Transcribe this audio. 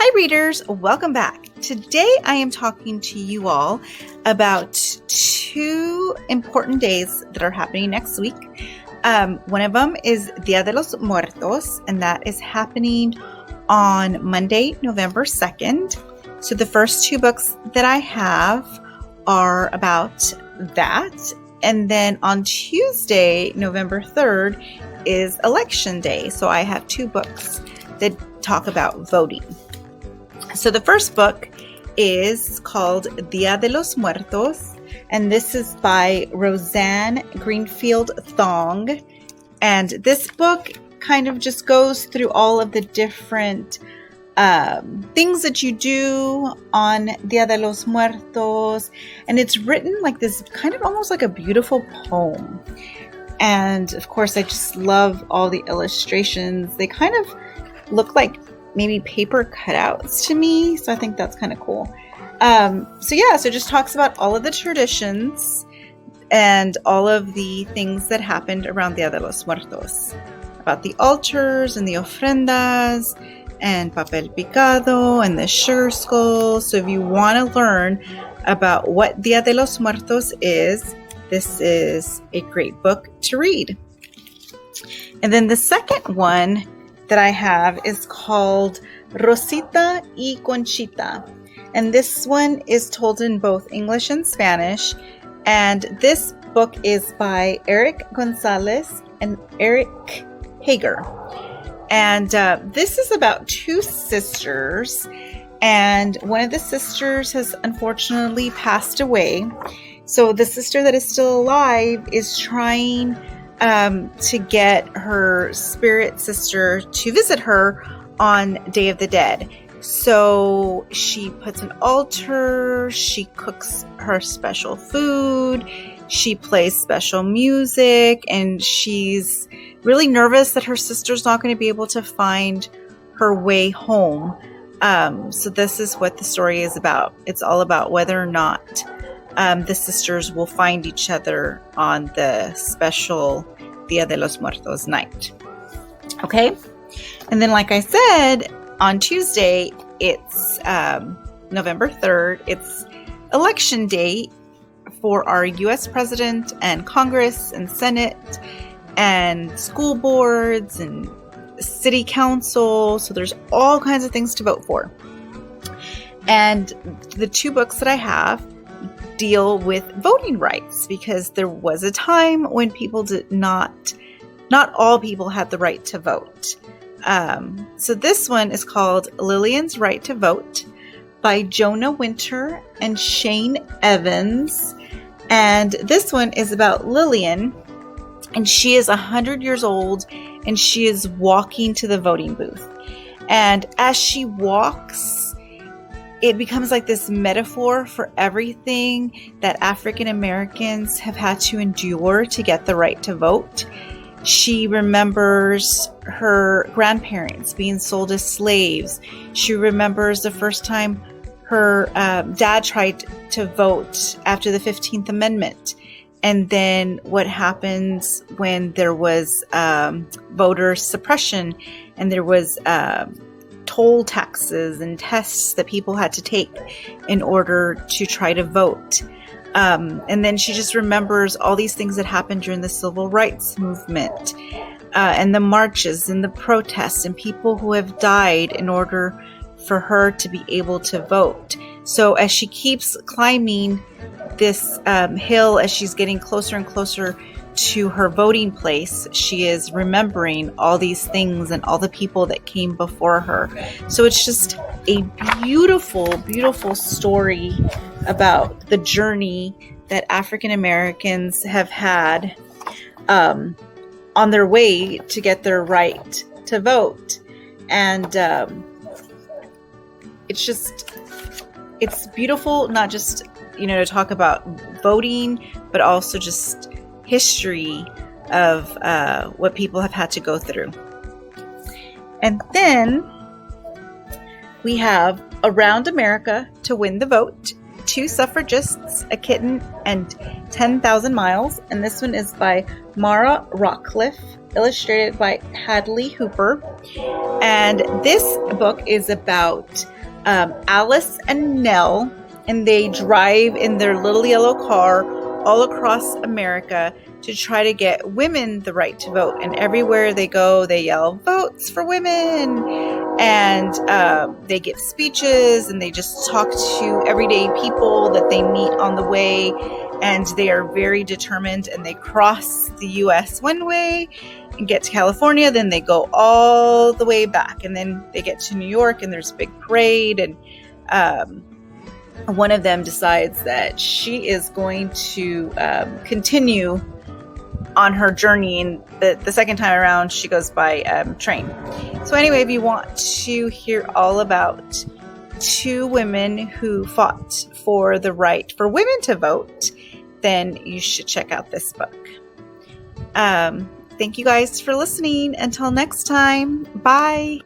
Hi readers, welcome back. Today I am talking to you all about two important days that are happening next week. One of them is Dia de los Muertos, and that is happening on Monday, November 2nd. So the first two books that I have are about that. And then on Tuesday, November 3rd, is Election Day. So I have two books that talk about voting. So the first book is called Dia de los Muertos, and this is by Roseanne Greenfield Thong. And this book kind of just goes through all of the different things that you do on Dia de los Muertos. And it's written like this, kind of almost like a beautiful poem. And of course, I just love all the illustrations. They kind of look like maybe paper cutouts to me. So I think that's kind of cool. So it just talks about all of the traditions and all of the things that happened around Dia de los Muertos. About the altars and the ofrendas and papel picado and the sugar skull. So if you want to learn about what Dia de los Muertos is, this is a great book to read. And then the second one that I have is called Rosita y Conchita. And this one is told in both English and Spanish. And this book is by Eric Gonzalez and Eric Hager. And this is about two sisters. And one of the sisters has unfortunately passed away. So the sister that is still alive is trying to get her spirit sister to visit her on Day of the Dead. So she puts an altar, she cooks her special food, she plays special music, and she's really nervous that her sister's not going to be able to find her way home. So this is what the story is about. It's all about whether or not the sisters will find each other on the special Dia de los Muertos night. Okay? And then, like I said, on Tuesday, it's November 3rd. It's election day for our U.S. President and Congress and Senate and school boards and city council. So there's all kinds of things to vote for. And the two books that I have deal with voting rights, because there was a time when people did not all people had the right to vote. So this one is called Lillian's Right to Vote by Jonah Winter and Shane Evans. And this one is about Lillian, and she is 100 years old, and she is walking to the voting booth. And as she walks, it becomes like this metaphor for everything that African Americans have had to endure to get the right to vote. She remembers her grandparents being sold as slaves. She remembers the first time her dad tried to vote after the 15th Amendment. And then what happens when there was voter suppression and there was toll taxes and tests that people had to take in order to try to vote. And then she just remembers all these things that happened during the civil rights movement and the marches and the protests and people who have died in order for her to be able to vote. So as she keeps climbing this hill, as she's getting closer and closer to her voting place, she is remembering all these things and all the people that came before her. So it's just a beautiful, beautiful story about the journey that African Americans have had on their way to get their right to vote. And it's beautiful, not just, to talk about voting, but also just history of what people have had to go through. And then we have Around America to Win the Vote, Two Suffragists, a Kitten, and 10,000 Miles. And this one is by Mara Rockcliffe, illustrated by Hadley Hooper. And this book is about Alice and Nell, and they drive in their little yellow car all across America to try to get women the right to vote. And everywhere they go, they yell, "Votes for women!" And they give speeches, and they just talk to everyday people that they meet on the way. And they are very determined, and they cross the U.S. one way and get to California. Then they go all the way back, and then they get to New York, and there's a big parade. And one of them decides that she is going to continue on her journey, and the second time around she goes by train. So anyway, if you want to hear all about two women who fought for the right for women to vote, then you should check out this book. Thank you guys for listening. Until next time, bye.